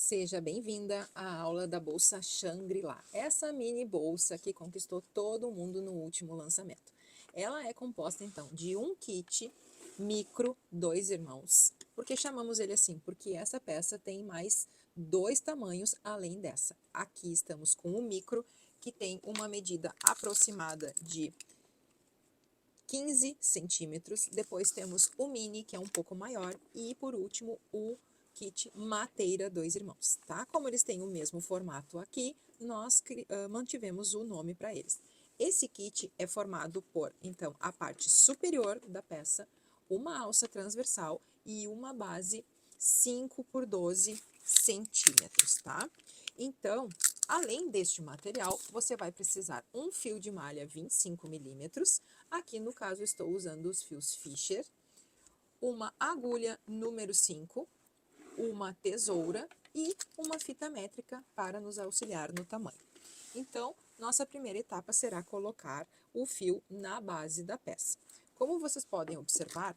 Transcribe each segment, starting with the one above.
Seja bem-vinda à aula da bolsa Shangri-La, essa mini bolsa que conquistou todo mundo no último lançamento. Ela é composta então de um kit micro 2 irmãos. Por que chamamos ele assim? Porque essa peça tem mais 2 tamanhos além dessa. Aqui estamos com o micro, que tem uma medida aproximada de 15 centímetros. Depois temos o mini, que é um pouco maior, e por último o kit Mateira 2 irmãos, tá? Como eles têm o mesmo formato aqui, nós mantivemos o nome para eles. Esse kit é formado por, então, a parte superior da peça, uma alça transversal e uma base 5 por 12 centímetros, tá? Então, além deste material, você vai precisar um fio de malha 25 milímetros. Aqui, no caso, estou usando os fios Fischer, uma agulha número 5, uma tesoura e uma fita métrica para nos auxiliar no tamanho. Então, nossa primeira etapa será colocar o fio na base da peça. Como vocês podem observar,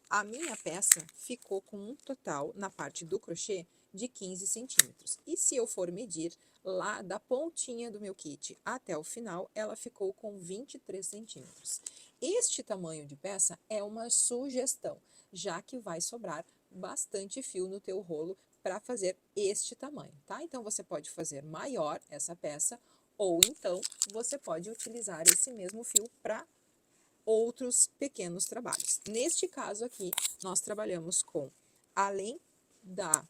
a minha peça ficou com um total, na parte do crochê, de 15 centímetros. E se eu for medir lá da pontinha do meu kit até o final, ela ficou com 23 centímetros. Este tamanho de peça é uma sugestão, já que vai sobrar bastante fio no teu rolo para fazer este tamanho, tá? Então, você pode fazer maior essa peça, ou então você pode utilizar esse mesmo fio para outros pequenos trabalhos. Neste caso aqui, nós trabalhamos com, além da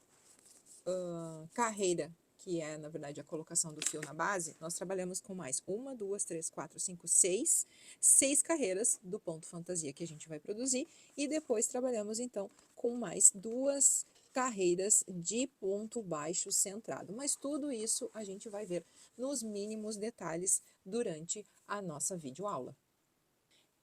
carreira, que é, na verdade, a colocação do fio na base, nós trabalhamos com mais 1, 2, 3, 4, 5, 6 carreiras do ponto fantasia que a gente vai produzir, e depois trabalhamos, então, com mais 2 carreiras de ponto baixo centrado. Mas tudo isso a gente vai ver nos mínimos detalhes durante a nossa videoaula.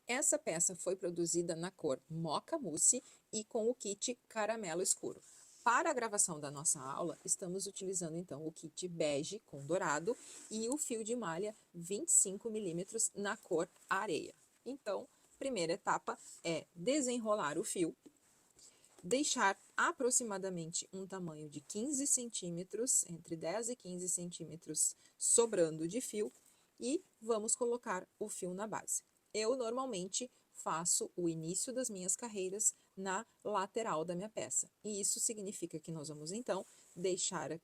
Essa peça foi produzida na cor Mocha Mousse e com o kit Caramelo Escuro. Para a gravação da nossa aula, estamos utilizando então o kit bege com dourado e o fio de malha 25 milímetros na cor areia. Então, primeira etapa é desenrolar o fio, deixar aproximadamente um tamanho de 15 centímetros, entre 10 e 15 centímetros sobrando de fio, e vamos colocar o fio na base. Eu normalmente faço o início das minhas carreiras na lateral da minha peça. E isso significa que nós vamos então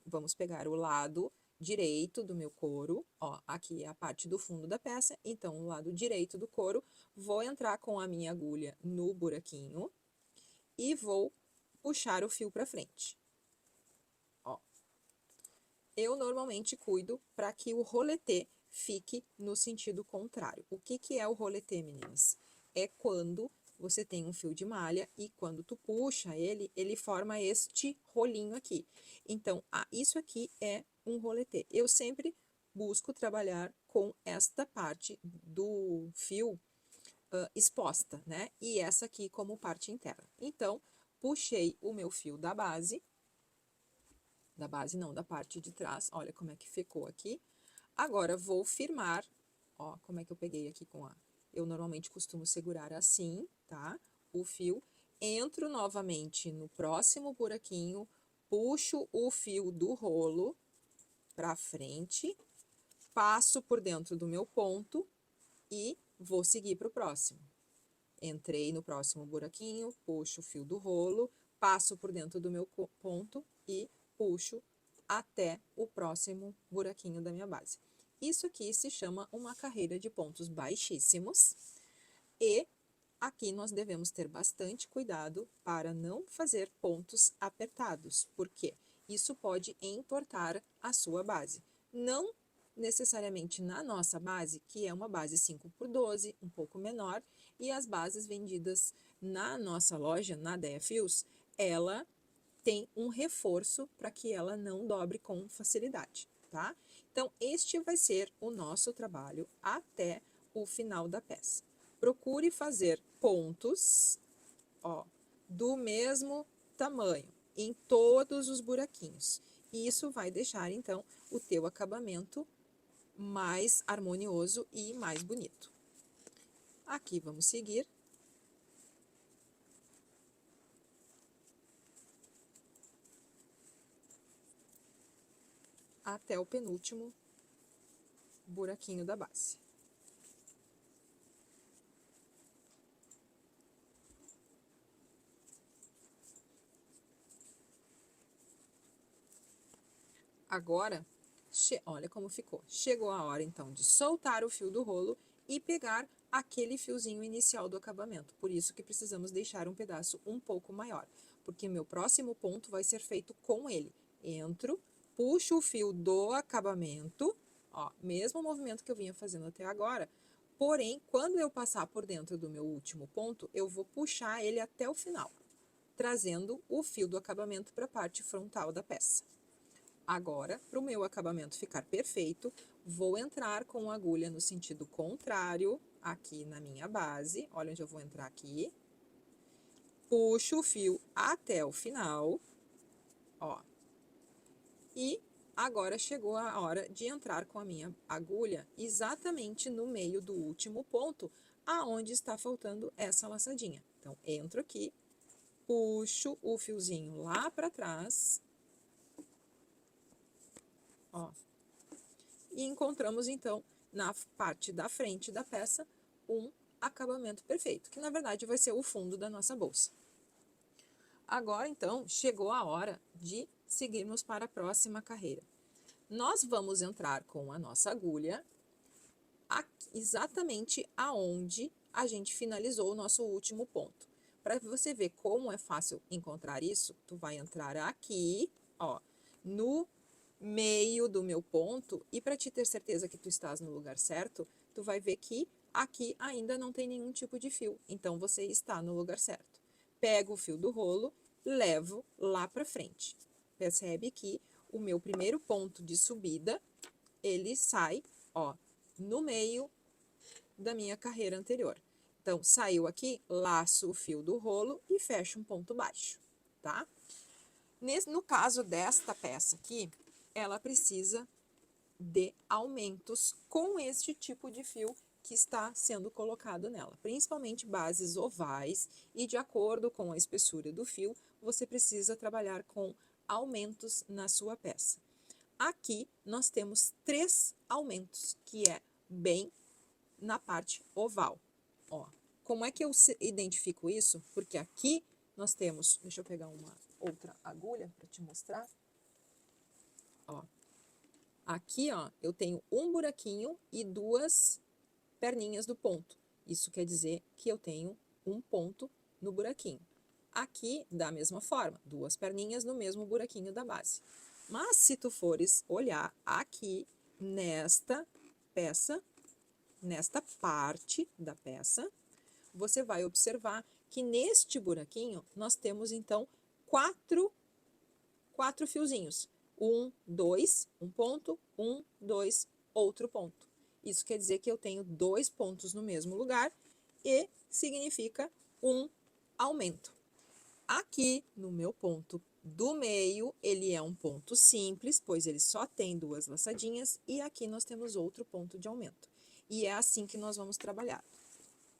vamos pegar o lado direito do meu couro, ó, aqui é a parte do fundo da peça, então o lado direito do couro, vou entrar com a minha agulha no buraquinho e vou puxar o fio para frente. Ó. Eu normalmente cuido para que o roletê fique no sentido contrário. O que é o roletê, meninas? É quando você tem um fio de malha e quando tu puxa ele, ele forma este rolinho aqui. Então, isso aqui é um roletê. Eu sempre busco trabalhar com esta parte do fio exposta, né? E essa aqui como parte interna. Então, puxei o meu fio da base não, da parte de trás, olha como é que ficou aqui. Agora, vou firmar, ó, como é que eu peguei aqui com a... Eu normalmente costumo segurar assim, tá? O fio, entro novamente no próximo buraquinho, puxo o fio do rolo pra frente, passo por dentro do meu ponto e vou seguir pro próximo. Entrei no próximo buraquinho, puxo o fio do rolo, passo por dentro do meu ponto e puxo até o próximo buraquinho da minha base. Isso aqui se chama uma carreira de pontos baixíssimos e aqui nós devemos ter bastante cuidado para não fazer pontos apertados, porque isso pode entortar a sua base. Não necessariamente na nossa base, que é uma base 5 por 12, um pouco menor, e as bases vendidas na nossa loja, na Dea Fios, ela tem um reforço para que ela não dobre com facilidade, tá? Então, este vai ser o nosso trabalho até o final da peça. Procure fazer pontos, ó, do mesmo tamanho em todos os buraquinhos. E isso vai deixar, então, o teu acabamento mais harmonioso e mais bonito. Aqui vamos seguir. até o penúltimo buraquinho da base. Agora, olha como ficou. Chegou a hora, então, de soltar o fio do rolo e pegar aquele fiozinho inicial do acabamento. Por isso que precisamos deixar um pedaço um pouco maior, porque meu próximo ponto vai ser feito com ele. Entro, puxo o fio do acabamento, ó, mesmo movimento que eu vinha fazendo até agora, porém, quando eu passar por dentro do meu último ponto, eu vou puxar ele até o final, trazendo o fio do acabamento para a parte frontal da peça. Agora, para o meu acabamento ficar perfeito, vou entrar com a agulha no sentido contrário, aqui na minha base. Olha onde eu vou entrar aqui. Puxo o fio até o final, ó. E agora chegou a hora de entrar com a minha agulha exatamente no meio do último ponto, aonde está faltando essa laçadinha. Então, entro aqui, puxo o fiozinho lá para trás, ó. E encontramos, então, na parte da frente da peça, um acabamento perfeito, que na verdade vai ser o fundo da nossa bolsa. Agora, então, chegou a hora de seguirmos para a próxima carreira. Nós vamos entrar com a nossa agulha exatamente aonde a gente finalizou o nosso último ponto. Para você ver como é fácil encontrar isso, tu vai entrar aqui, ó, no meio do meu ponto, e para te ter certeza que tu estás no lugar certo, tu vai ver que aqui ainda não tem nenhum tipo de fio, então você está no lugar certo. Pego o fio do rolo, levo lá para frente. Percebe que o meu primeiro ponto de subida, ele sai, ó, no meio da minha carreira anterior. Então, saiu aqui, laço o fio do rolo e fecho um ponto baixo, tá? No caso desta peça aqui, ela precisa de aumentos com este tipo de fio que está sendo colocado nela, principalmente bases ovais, e de acordo com a espessura do fio, você precisa trabalhar com aumentos na sua peça. Aqui nós temos 3 aumentos, que é bem na parte oval. Ó, como é que eu identifico isso? Porque aqui nós temos, deixa eu pegar uma outra agulha para te mostrar. Ó, aqui, ó, eu tenho um buraquinho e 2 perninhas do ponto. Isso quer dizer que eu tenho um ponto no buraquinho. Aqui, da mesma forma, 2 perninhas no mesmo buraquinho da base. Mas se tu fores olhar aqui nesta peça, nesta parte da peça, você vai observar que neste buraquinho nós temos então 4 fiozinhos. 1, 2, um ponto, 1, 2, outro ponto. Isso quer dizer que eu tenho 2 pontos no mesmo lugar e significa um aumento. Aqui no meu ponto do meio, ele é um ponto simples, pois ele só tem 2 laçadinhas, e aqui nós temos outro ponto de aumento. E é assim que nós vamos trabalhar.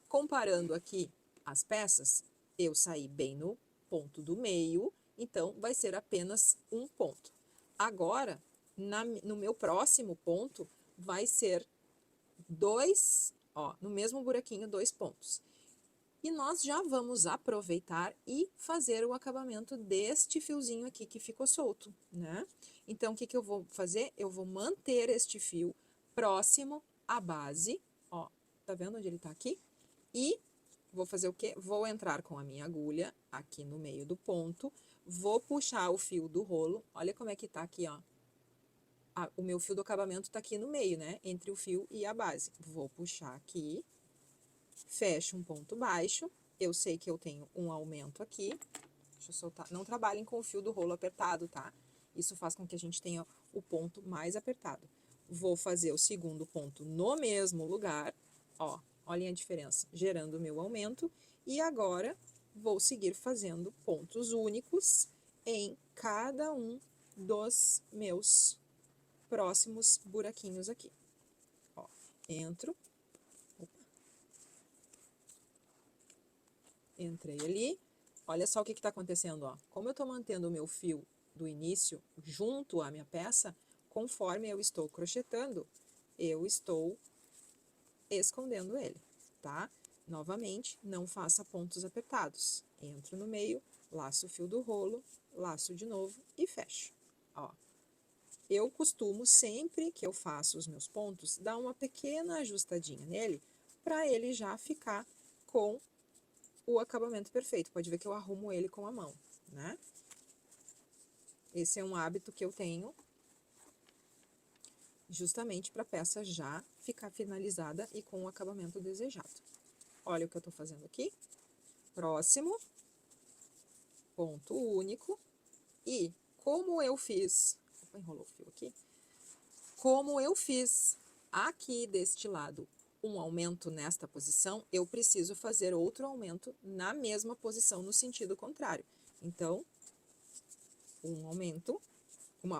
Comparando aqui as peças, eu saí bem no ponto do meio, então vai ser apenas um ponto. Agora, no meu próximo ponto, vai ser 2, ó, no mesmo buraquinho, 2 pontos. E nós já vamos aproveitar e fazer o acabamento deste fiozinho aqui que ficou solto, né? Então, o que que eu vou fazer? Eu vou manter este fio próximo à base, ó, tá vendo onde ele tá aqui? E vou fazer o quê? Vou entrar com a minha agulha aqui no meio do ponto, vou puxar o fio do rolo, olha como é que tá aqui, ó. O meu fio do acabamento tá aqui no meio, né? Entre o fio e a base. Vou puxar aqui, fecho um ponto baixo, eu sei que eu tenho um aumento aqui, deixa eu soltar, não trabalhem com o fio do rolo apertado, tá? Isso faz com que a gente tenha o ponto mais apertado. Vou fazer o segundo ponto no mesmo lugar, ó, olhem a diferença, gerando o meu aumento, e agora vou seguir fazendo pontos únicos em cada um dos meus próximos buraquinhos aqui. Ó, entro, entrei ali, olha só o que está acontecendo, ó. Como eu estou mantendo o meu fio do início junto à minha peça, conforme eu estou crochetando, eu estou escondendo ele, tá? Novamente, não faça pontos apertados. Entro no meio, laço o fio do rolo, laço de novo e fecho, ó. Eu costumo, sempre que eu faço os meus pontos, dar uma pequena ajustadinha nele, para ele já ficar com o acabamento perfeito. Pode ver que eu arrumo ele com a mão, né? Esse é um hábito que eu tenho, justamente para a peça já ficar finalizada e com o acabamento desejado. Olha o que eu tô fazendo aqui. Próximo, ponto único. E como eu fiz... Opa, enrolou o fio aqui. Como eu fiz aqui deste lado um aumento nesta posição, eu preciso fazer outro aumento na mesma posição, no sentido contrário. Então, um aumento,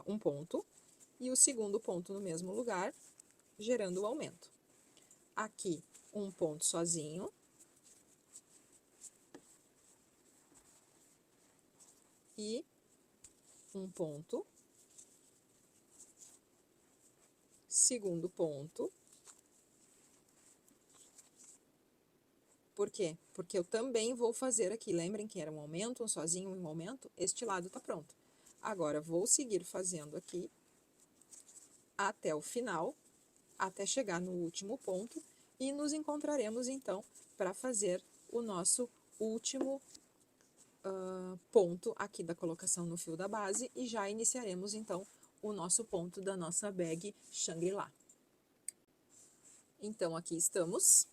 um ponto, e o segundo ponto no mesmo lugar, gerando o aumento. Aqui, um ponto sozinho. E um ponto. Segundo ponto. Por quê? Porque eu também vou fazer aqui, lembrem que era um aumento, um sozinho e um aumento, este lado tá pronto. Agora, vou seguir fazendo aqui até o final, até chegar no último ponto, e nos encontraremos, então, para fazer o nosso último ponto aqui da colocação no fio da base, e já iniciaremos, então, o nosso ponto da nossa bag Shangri-La. Então, aqui estamos.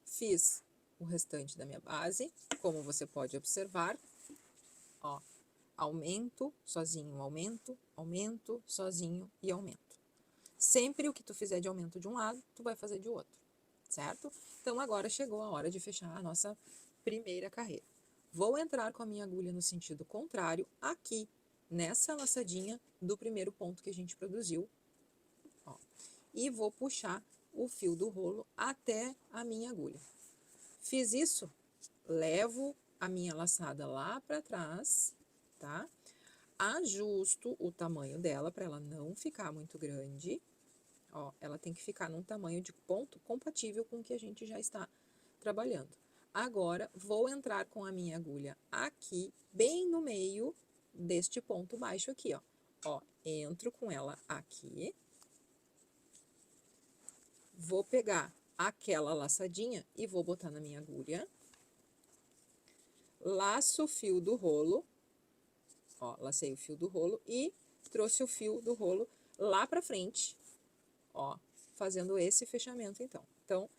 Fiz o restante da minha base, como você pode observar, ó, aumento, sozinho, aumento, aumento, sozinho e aumento. Sempre o que tu fizer de aumento de um lado, tu vai fazer de outro, certo? Então, agora chegou a hora de fechar a nossa primeira carreira. Vou entrar com a minha agulha no sentido contrário, aqui, nessa laçadinha do primeiro ponto que a gente produziu, ó, e vou puxar o fio do rolo até a minha agulha. Fiz isso, levo a minha laçada lá para trás, tá? Ajusto o tamanho dela para ela não ficar muito grande. Ó, ela tem que ficar num tamanho de ponto compatível com o que a gente já está trabalhando. Agora, vou entrar com a minha agulha aqui, bem no meio deste ponto baixo aqui, ó. Ó, entro com ela aqui. Vou pegar aquela laçadinha e vou botar na minha agulha. Laço o fio do rolo, ó, lacei o fio do rolo e trouxe o fio do rolo lá pra frente, ó, fazendo esse fechamento, então. Então,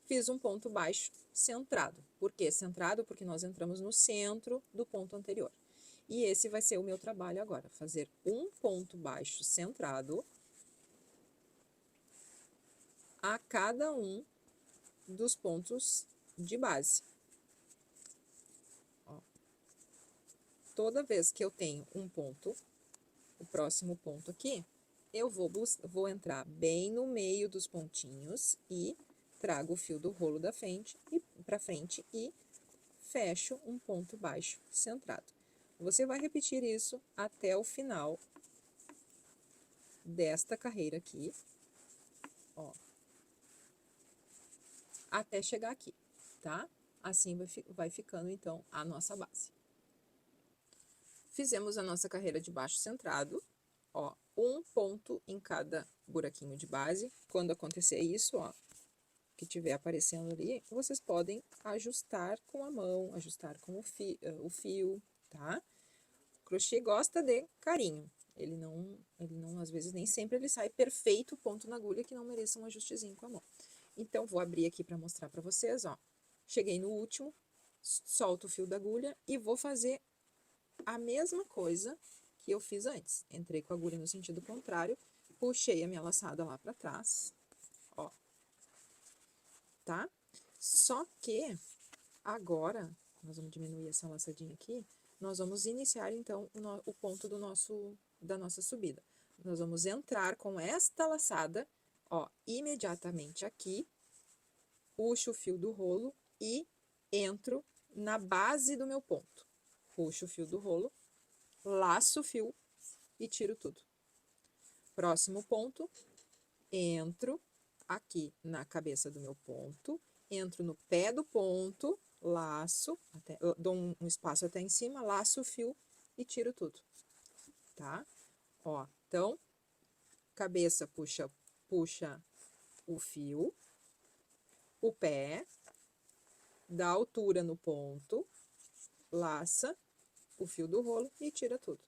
fiz um ponto baixo centrado. Por que centrado? Porque nós entramos no centro do ponto anterior. E esse vai ser o meu trabalho agora, fazer um ponto baixo centrado a cada um dos pontos de base. Ó. Toda vez que eu tenho um ponto, o próximo ponto aqui, eu vou entrar bem no meio dos pontinhos e trago o fio do rolo da frente e para frente e fecho um ponto baixo centrado. Você vai repetir isso até o final desta carreira aqui, ó, até chegar aqui, tá? Assim vai ficando, então, a nossa base. Fizemos a nossa carreira de baixo centrado, ó, um ponto em cada buraquinho de base. Quando acontecer isso, ó, que tiver aparecendo ali, vocês podem ajustar com a mão, ajustar com o fio, tá? O crochê gosta de carinho. Ele não, às vezes, nem sempre ele sai perfeito ponto na agulha que não mereça um ajustezinho com a mão. Então, vou abrir aqui para mostrar para vocês, ó. Cheguei no último, solto o fio da agulha e vou fazer a mesma coisa que eu fiz antes. Entrei com a agulha no sentido contrário, puxei a minha laçada lá para trás, ó. Tá? Só que agora, nós vamos diminuir essa laçadinha aqui, nós vamos iniciar, então, o ponto da nossa subida. Nós vamos entrar com esta laçada, ó, imediatamente aqui, puxo o fio do rolo e entro na base do meu ponto. Puxo o fio do rolo, laço o fio e tiro tudo. Próximo ponto, entro aqui na cabeça do meu ponto, entro no pé do ponto, laço, dou um espaço até em cima, laço o fio e tiro tudo, tá? Ó, então, cabeça puxa o fio, o pé, dá altura no ponto, laça o fio do rolo e tira tudo.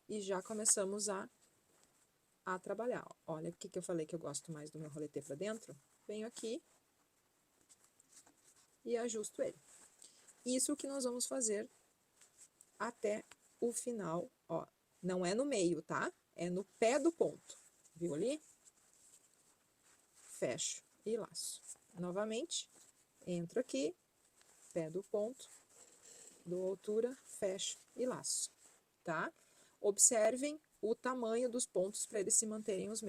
E já começamos a trabalhar. Olha o que eu falei que eu gosto mais do meu roletê para dentro. Venho aqui e ajusto ele. Isso que nós vamos fazer até o final, ó. Não é no meio, tá? É no pé do ponto. Viu ali? Fecho e laço. Novamente, entro aqui, pé do ponto, dou altura, fecho e laço, tá? Observem o tamanho dos pontos para eles se manterem os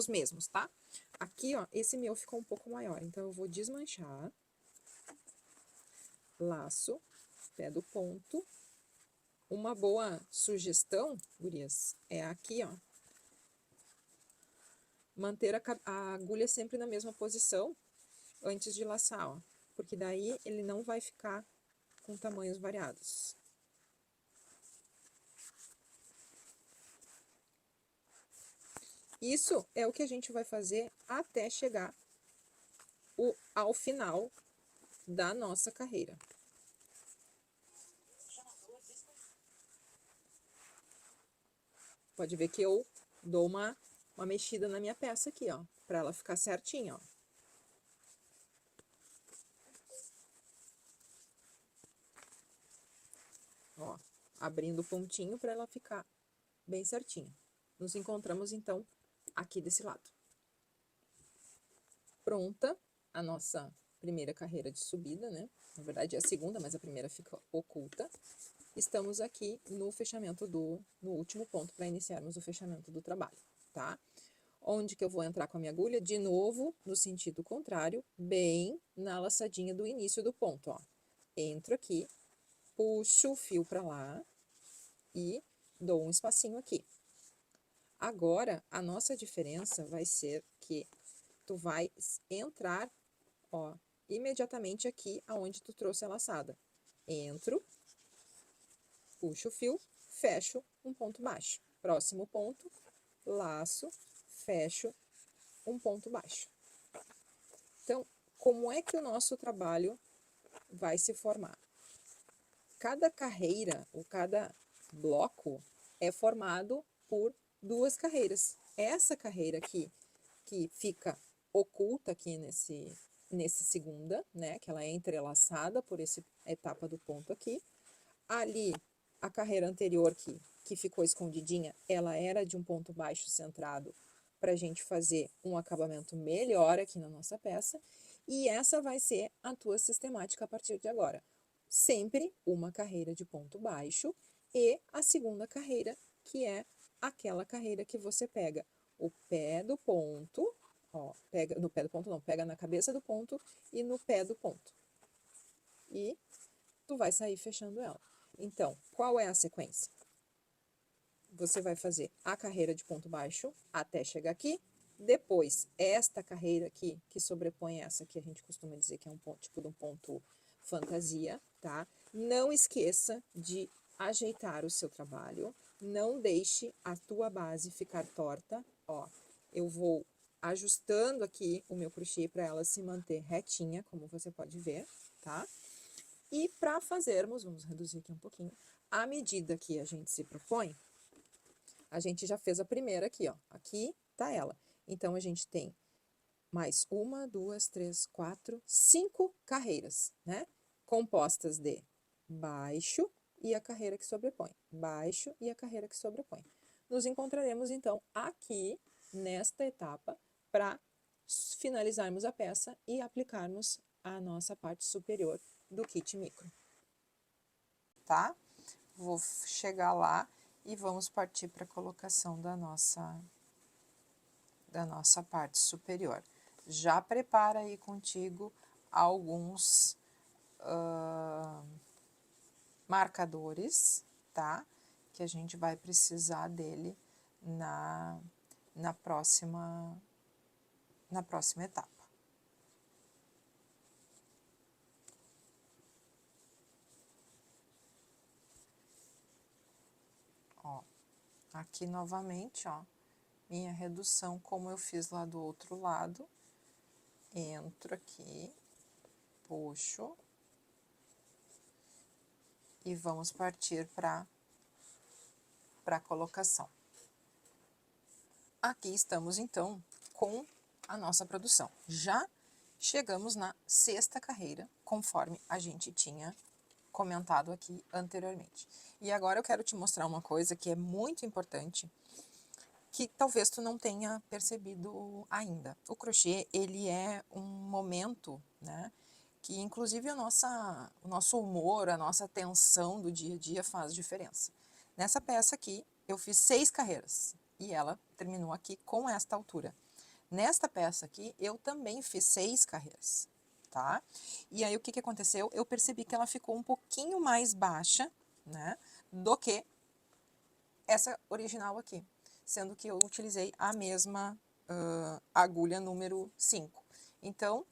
mesmos, tá? Aqui, ó, esse meu ficou um pouco maior, então eu vou desmanchar, laço, pé do ponto. Uma boa sugestão, gurias, é aqui, ó, manter a agulha sempre na mesma posição antes de laçar, ó, porque daí ele não vai ficar com tamanhos variados. Isso é o que a gente vai fazer até chegar ao final da nossa carreira. Pode ver que eu dou uma mexida na minha peça aqui, ó, para ela ficar certinha, ó. Ó, abrindo o pontinho para ela ficar bem certinha. Nos encontramos, então, aqui desse lado. Pronta a nossa primeira carreira de subida, né? Na verdade é a segunda, mas a primeira fica oculta. Estamos aqui no fechamento no último ponto para iniciarmos o fechamento do trabalho, tá? Onde que eu vou entrar com a minha agulha? De novo, no sentido contrário, bem na laçadinha do início do ponto, ó. Entro aqui, puxo o fio para lá e dou um espacinho aqui. Agora, a nossa diferença vai ser que tu vai entrar, ó, imediatamente aqui aonde tu trouxe a laçada. Entro, puxo o fio, fecho um ponto baixo. Próximo ponto, laço, fecho um ponto baixo. Então, como é que o nosso trabalho vai se formar? Cada carreira, ou cada bloco, é formado por duas carreiras. Essa carreira aqui, que fica oculta aqui nessa segunda, né? Que ela é entrelaçada por essa etapa do ponto aqui. Ali, a carreira anterior que ficou escondidinha, ela era de um ponto baixo centrado para a gente fazer um acabamento melhor aqui na nossa peça. E essa vai ser a tua sistemática a partir de agora. Sempre uma carreira de ponto baixo e a segunda carreira, que é aquela carreira que você pega o pé do ponto, ó, pega no pé do ponto não, pega na cabeça do ponto e no pé do ponto. E tu vai sair fechando ela. Então, qual é a sequência? Você vai fazer a carreira de ponto baixo até chegar aqui. Depois, esta carreira aqui, que sobrepõe essa que a gente costuma dizer que é um ponto, tipo de um ponto fantasia, tá? Não esqueça de ajeitar o seu trabalho. Não deixe a tua base ficar torta. Ó, eu vou ajustando aqui o meu crochê para ela se manter retinha, como você pode ver, tá? E para fazermos, vamos reduzir aqui um pouquinho, a medida que a gente se propõe, a gente já fez a primeira aqui, ó. Aqui tá ela. Então, a gente tem mais 1, 2, 3, 4, 5 carreiras, né? Compostas de baixo e a carreira que sobrepõe. Baixo e a carreira que sobrepõe. Nos encontraremos, então, aqui, nesta etapa, para finalizarmos a peça e aplicarmos a nossa parte superior do kit micro. Tá? Vou chegar lá e vamos partir para a colocação da nossa parte superior. Já prepara aí contigo alguns marcadores, tá? Que a gente vai precisar dele na próxima etapa. Ó, aqui novamente, ó, minha redução como eu fiz lá do outro lado, entro aqui, puxo, e vamos partir para a colocação. Aqui estamos, então, com a nossa produção. Já chegamos na 6ª carreira, conforme a gente tinha comentado aqui anteriormente. E agora eu quero te mostrar uma coisa que é muito importante, que talvez tu não tenha percebido ainda. O crochê, ele é um momento, né, que inclusive o nosso humor, a nossa tensão do dia a dia faz diferença. Nessa peça aqui, eu fiz 6 carreiras e ela terminou aqui com esta altura. Nesta peça aqui, eu também fiz 6 carreiras, tá? E aí, o que aconteceu? Eu percebi que ela ficou um pouquinho mais baixa, né, do que essa original aqui, sendo que eu utilizei a mesma agulha número 5. Então,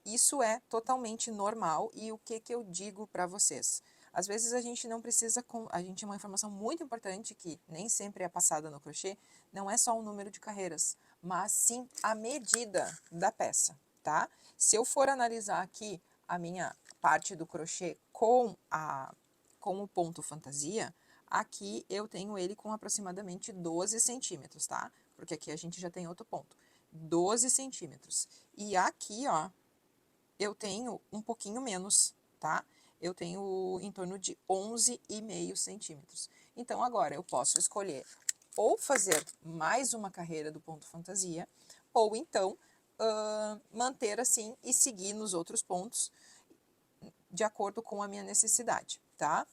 isso é totalmente normal e o que eu digo para vocês? Às vezes a gente não precisa, a gente uma informação muito importante que nem sempre é passada no crochê, não é só o número de carreiras, mas sim a medida da peça, tá? Se eu for analisar aqui a minha parte do crochê com o ponto fantasia, aqui eu tenho ele com aproximadamente 12 centímetros, tá? Porque aqui a gente já tem outro ponto. 12 centímetros. E aqui, ó, eu tenho um pouquinho menos, tá? Eu tenho em torno de 11,5 centímetros. Então, agora eu posso escolher ou fazer mais uma carreira do ponto fantasia, ou então manter assim e seguir nos outros pontos de acordo com a minha necessidade, tá?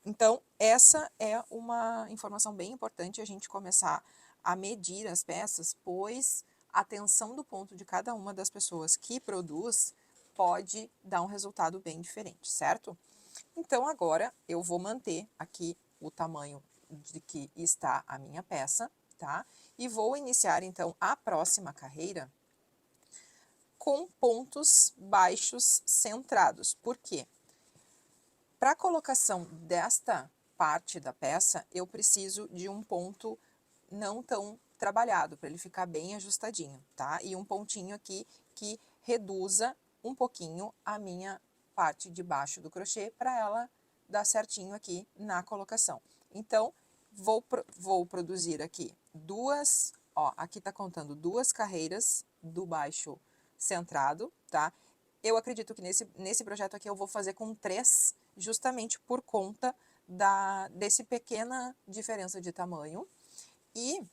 Então, essa é uma informação bem importante a gente começar a medir as peças, pois a tensão do ponto de cada uma das pessoas que produz pode dar um resultado bem diferente, certo? Então, agora eu vou manter aqui o tamanho de que está a minha peça, tá? E vou iniciar, então, a próxima carreira com pontos baixos centrados. Por quê? Para a colocação desta parte da peça, eu preciso de um ponto não tão trabalhado, para ele ficar bem ajustadinho, tá? E um pontinho aqui que reduza um pouquinho a minha parte de baixo do crochê para ela dar certinho aqui na colocação. Então, vou produzir aqui duas, ó, aqui tá contando 2 carreiras do baixo centrado, tá? Eu acredito que nesse projeto aqui eu vou fazer com 3, justamente por conta desse pequena diferença de tamanho. E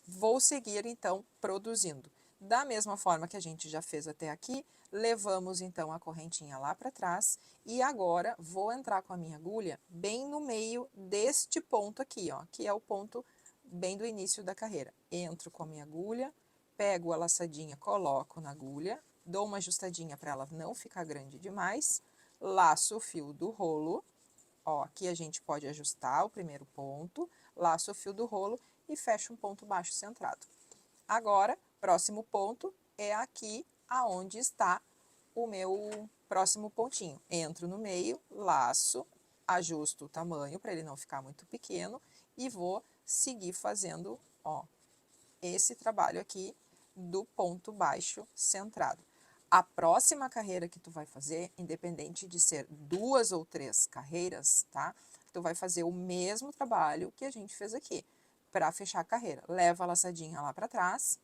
vou seguir, então, produzindo. Da mesma forma que a gente já fez até aqui, levamos, então, a correntinha lá para trás. E agora, vou entrar com a minha agulha bem no meio deste ponto aqui, ó, que é o ponto bem do início da carreira. Entro com a minha agulha, pego a laçadinha, coloco na agulha, dou uma ajustadinha para ela não ficar grande demais, laço o fio do rolo, ó, aqui a gente pode ajustar o primeiro ponto, laço o fio do rolo e fecho um ponto baixo centrado. Agora, próximo ponto é aqui aonde está o meu próximo pontinho. Entro no meio, laço, ajusto o tamanho para ele não ficar muito pequeno e vou seguir fazendo, ó, esse trabalho aqui do ponto baixo centrado. A próxima carreira que tu vai fazer, independente de ser 2 ou 3 carreiras, tá? Tu vai fazer o mesmo trabalho que a gente fez aqui, para fechar a carreira. Leva a laçadinha lá para trás,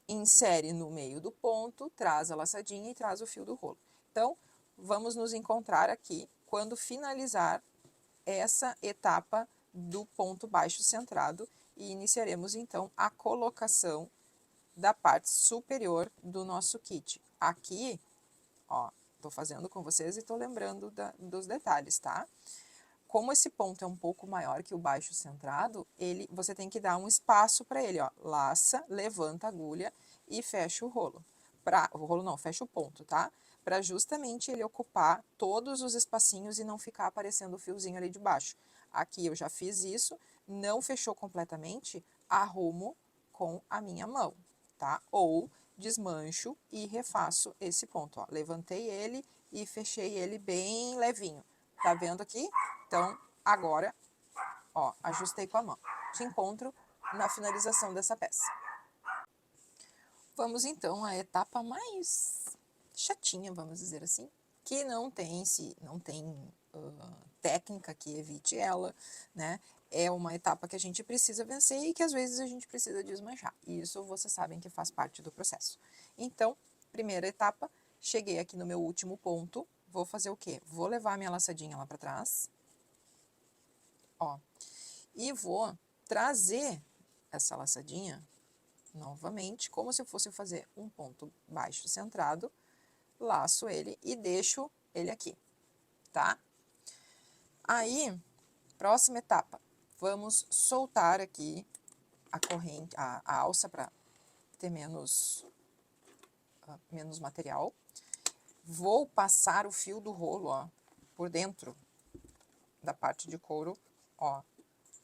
insere no meio do ponto, traz a laçadinha e traz o fio do rolo. Então, vamos nos encontrar aqui quando finalizar essa etapa do ponto baixo centrado e iniciaremos, então, a colocação da parte superior do nosso kit. Aqui, ó, tô fazendo com vocês e tô lembrando dos detalhes, tá? Como esse ponto é um pouco maior que o baixo centrado, você tem que dar um espaço para ele, ó. Laça, levanta a agulha e fecha o rolo. O rolo não, fecha o ponto, tá? Para justamente ele ocupar todos os espacinhos e não ficar aparecendo o fiozinho ali de baixo. Aqui eu já fiz isso, não fechou completamente, arrumo com a minha mão, tá? Ou desmancho e refaço esse ponto, ó. Levantei ele e fechei ele bem levinho. Tá vendo aqui? Então, agora, ó, ajustei com a mão. Te encontro na finalização dessa peça. Vamos então à etapa mais chatinha, vamos dizer assim, que não tem técnica que evite ela, né? É uma etapa que a gente precisa vencer e que às vezes a gente precisa desmanchar. E isso vocês sabem que faz parte do processo. Então, primeira etapa, cheguei aqui no meu último ponto, vou fazer o quê? Vou levar a minha laçadinha lá para trás, ó, e vou trazer essa laçadinha novamente, como se eu fosse fazer um ponto baixo centrado, laço ele e deixo ele aqui, tá? Aí, próxima etapa, vamos soltar aqui a corrente, a alça para ter menos material. Vou passar o fio do rolo, ó, por dentro da parte de couro, ó,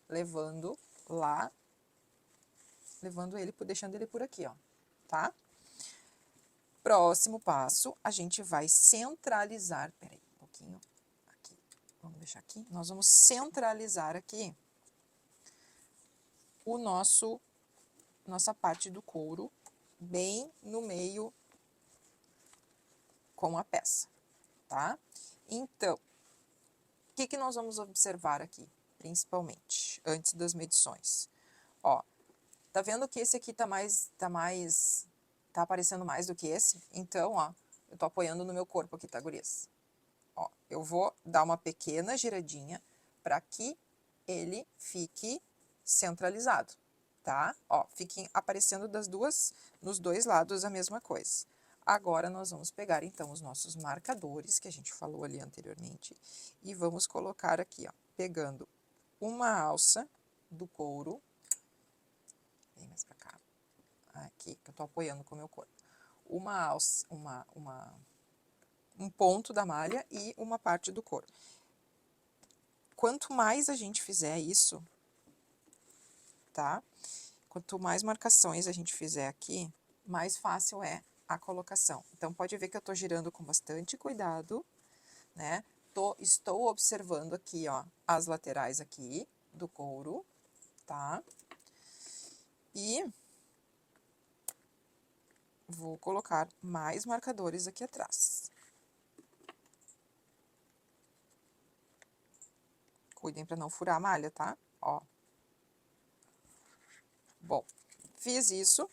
levando lá, deixando ele por aqui, ó, tá? Próximo passo, a gente vai centralizar, peraí, um pouquinho, aqui, vamos deixar aqui, nós vamos centralizar aqui o nossa parte do couro, bem no meio com a peça, tá? Então, o que nós vamos observar aqui, principalmente, antes das medições? Ó, tá vendo que esse aqui tá aparecendo mais do que esse? Então, ó, eu tô apoiando no meu corpo aqui, tá, gurias? Ó, eu vou dar uma pequena giradinha para que ele fique centralizado, tá? Ó, fiquem aparecendo nos dois lados a mesma coisa. Agora, nós vamos pegar, então, os nossos marcadores, que a gente falou ali anteriormente, e vamos colocar aqui, ó, pegando uma alça do couro, vem mais pra cá, aqui, que eu tô apoiando com o meu corpo, uma alça, um ponto da malha e uma parte do couro. Quanto mais a gente fizer isso, tá? Quanto mais marcações a gente fizer aqui, mais fácil é a colocação. Então, pode ver que eu tô girando com bastante cuidado, né? Estou observando aqui, ó, as laterais aqui do couro, tá? E vou colocar mais marcadores aqui atrás. Cuidem para não furar a malha, tá? Ó. Bom, fiz isso.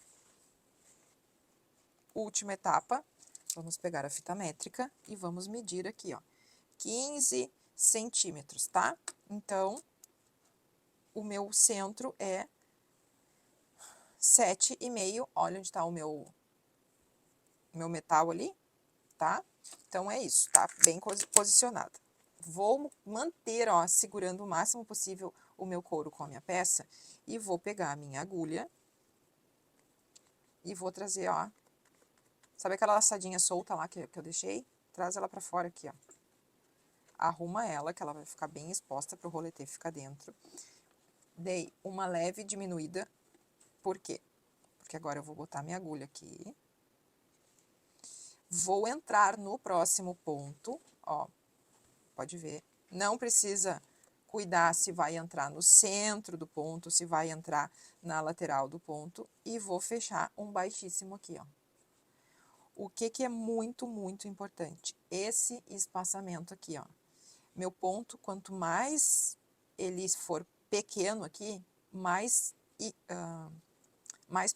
Última etapa, vamos pegar a fita métrica e vamos medir aqui, ó, 15 centímetros, tá? Então, o meu centro é 7,5, olha onde tá o meu metal ali, tá? Então, é isso, tá? Bem posicionada. Vou manter, ó, segurando o máximo possível o meu couro com a minha peça e vou pegar a minha agulha e vou trazer, ó, sabe aquela laçadinha solta lá que eu deixei? Traz ela pra fora aqui, ó. Arruma ela, que ela vai ficar bem exposta para o roletê ficar dentro. Dei uma leve diminuída, por quê? Porque agora eu vou botar minha agulha aqui. Vou entrar no próximo ponto, ó, pode ver. Não precisa cuidar se vai entrar no centro do ponto, se vai entrar na lateral do ponto. E vou fechar um baixíssimo aqui, ó. O que é muito, muito importante? Esse espaçamento aqui, ó. Meu ponto, quanto mais ele for pequeno aqui, mais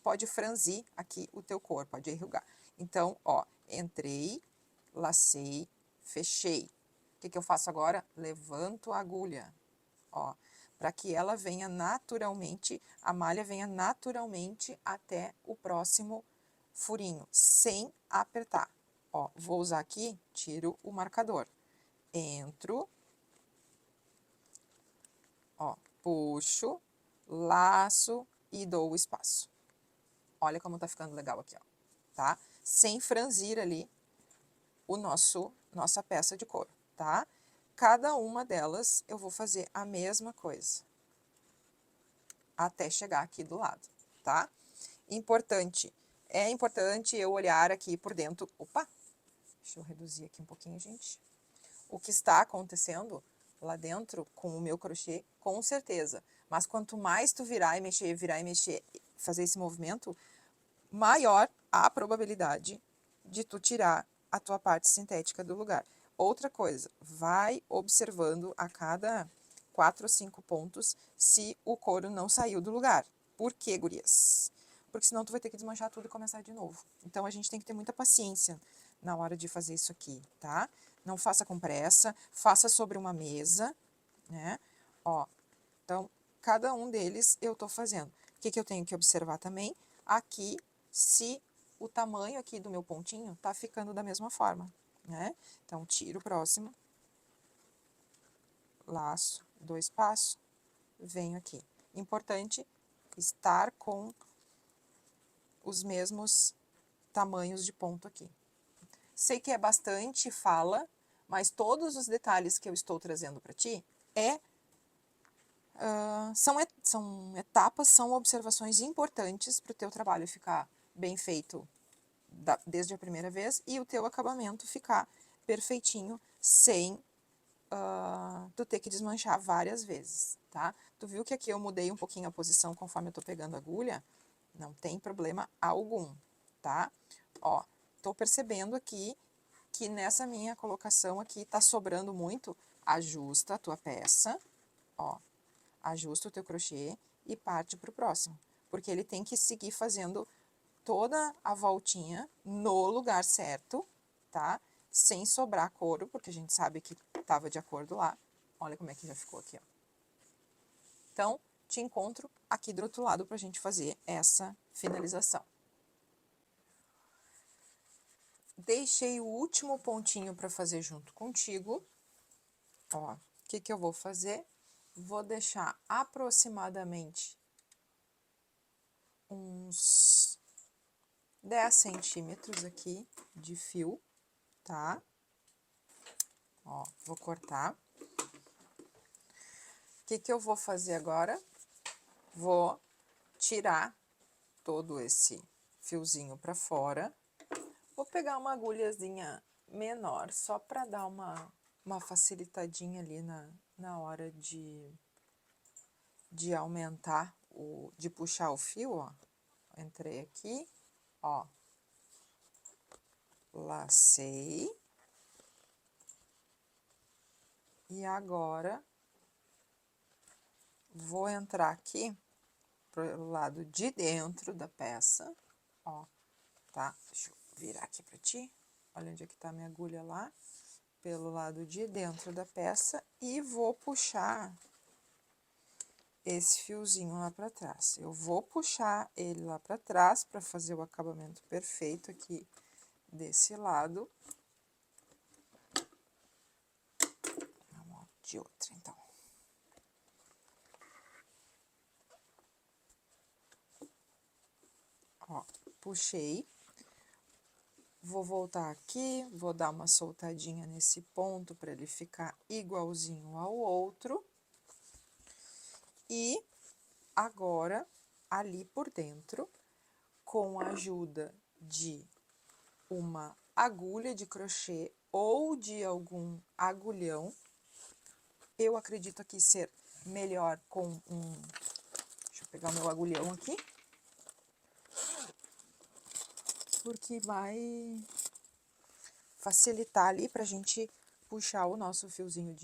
pode franzir aqui o teu corpo, pode enrugar. Então, ó, entrei, lacei, fechei. O que eu faço agora? Levanto a agulha, ó, para que ela venha naturalmente, a malha venha naturalmente até o próximo furinho, sem apertar. Ó, vou usar aqui, tiro o marcador. Entro, ó, puxo, laço e dou o espaço. Olha como tá ficando legal aqui, ó, tá? Sem franzir ali nossa peça de couro, tá? Cada uma delas eu vou fazer a mesma coisa. até chegar aqui do lado, tá? É importante eu olhar aqui por dentro. Opa! Deixa eu reduzir aqui um pouquinho, gente. O que está acontecendo lá dentro com o meu crochê, com certeza. Mas quanto mais tu virar e mexer, fazer esse movimento, maior a probabilidade de tu tirar a tua parte sintética do lugar. Outra coisa, vai observando a cada 4 ou 5 pontos se o couro não saiu do lugar. Por quê, gurias? Porque senão tu vai ter que desmanchar tudo e começar de novo. Então, a gente tem que ter muita paciência na hora de fazer isso aqui, tá? Não faça com pressa, faça sobre uma mesa, né? Ó, então, cada um deles eu tô fazendo. O que que eu tenho que observar também? Aqui, se o tamanho aqui do meu pontinho tá ficando da mesma forma, né? Então, tiro o próximo, laço, 2 passos, venho aqui. Importante estar com os mesmos tamanhos de ponto aqui. Sei que é bastante fala, mas todos os detalhes que eu estou trazendo para ti são etapas, são observações importantes para o teu trabalho ficar bem feito desde a primeira vez e o teu acabamento ficar perfeitinho, sem tu ter que desmanchar várias vezes, tá? Tu viu que aqui eu mudei um pouquinho a posição conforme eu tô pegando a agulha? Não tem problema algum, tá? Ó, tô percebendo aqui que nessa minha colocação aqui tá sobrando muito. Ajusta a tua peça, ó, ajusta o teu crochê e parte pro próximo, porque ele tem que seguir fazendo toda a voltinha no lugar certo, tá? Sem sobrar couro, porque a gente sabe que tava de acordo lá. Olha como é que já ficou aqui, ó. Então, te encontro aqui do outro lado pra gente fazer essa finalização. Deixei o último pontinho para fazer junto contigo. Ó, o que que eu vou fazer? Vou deixar aproximadamente uns 10 centímetros aqui de fio, tá? Ó, vou cortar. O que que eu vou fazer agora? Vou tirar todo esse fiozinho para fora. Vou pegar uma agulhazinha menor, só para dar uma facilitadinha ali na hora de aumentar, de puxar o fio, ó. Entrei aqui, ó. Lacei. E agora, vou entrar aqui pro lado de dentro da peça, ó, tá? Deixa eu virar aqui pra ti. Olha onde é que tá a minha agulha lá. Pelo lado de dentro da peça e vou puxar esse fiozinho lá pra trás. Eu vou puxar ele lá pra trás pra fazer o acabamento perfeito aqui desse lado. Vamos de outra, então. Ó, puxei. Vou voltar aqui, vou dar uma soltadinha nesse ponto para ele ficar igualzinho ao outro. E agora, ali por dentro, com a ajuda de uma agulha de crochê ou de algum agulhão, eu acredito aqui ser melhor com um... Deixa eu pegar o meu agulhão aqui. Porque vai facilitar ali pra gente puxar o nosso fiozinho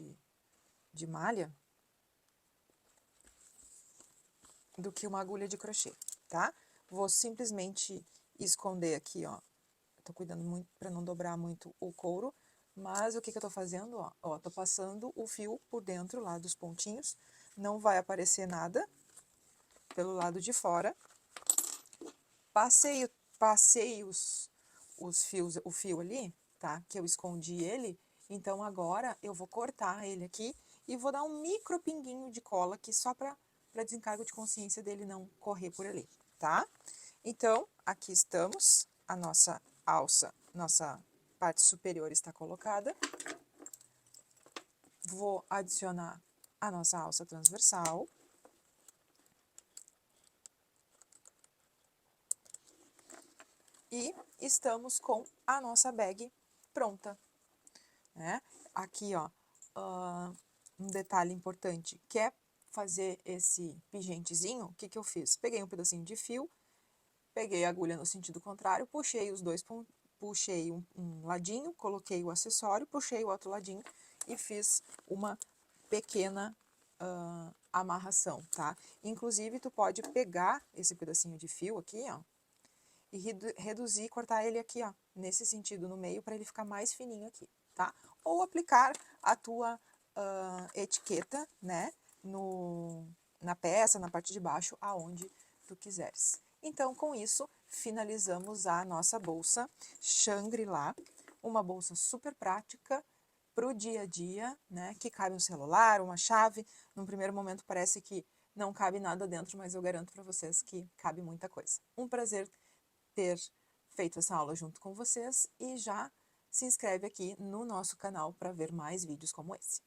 de malha do que uma agulha de crochê, tá? Vou simplesmente esconder aqui, ó. Tô cuidando muito pra não dobrar muito o couro, mas o que que eu tô fazendo, ó? Ó, tô passando o fio por dentro lá dos pontinhos, não vai aparecer nada pelo lado de fora. Passei os fios, o fio ali, tá? Que eu escondi ele. Então, agora eu vou cortar ele aqui e vou dar um micro pinguinho de cola aqui só para desencargo de consciência dele não correr por ali, tá? Então, aqui estamos, a nossa alça, nossa parte superior está colocada. Vou adicionar a nossa alça transversal. E estamos com a nossa bag pronta, né? Aqui, ó, um detalhe importante, quer fazer esse pingentezinho, o que que eu fiz? Peguei um pedacinho de fio, peguei a agulha no sentido contrário, puxei os dois, puxei um ladinho, coloquei o acessório, puxei o outro ladinho e fiz uma pequena amarração, tá? Inclusive, tu pode pegar esse pedacinho de fio aqui, ó, e reduzir, cortar ele aqui, ó, nesse sentido, no meio, para ele ficar mais fininho aqui, tá? Ou aplicar a tua etiqueta, né, na peça, na parte de baixo, aonde tu quiseres. Então, com isso, finalizamos a nossa bolsa Shangri-La, uma bolsa super prática para o dia a dia, né, que cabe um celular, uma chave. Num primeiro momento parece que não cabe nada dentro, mas eu garanto para vocês que cabe muita coisa. Um prazer ter feito essa aula junto com vocês e já se inscreve aqui no nosso canal para ver mais vídeos como esse.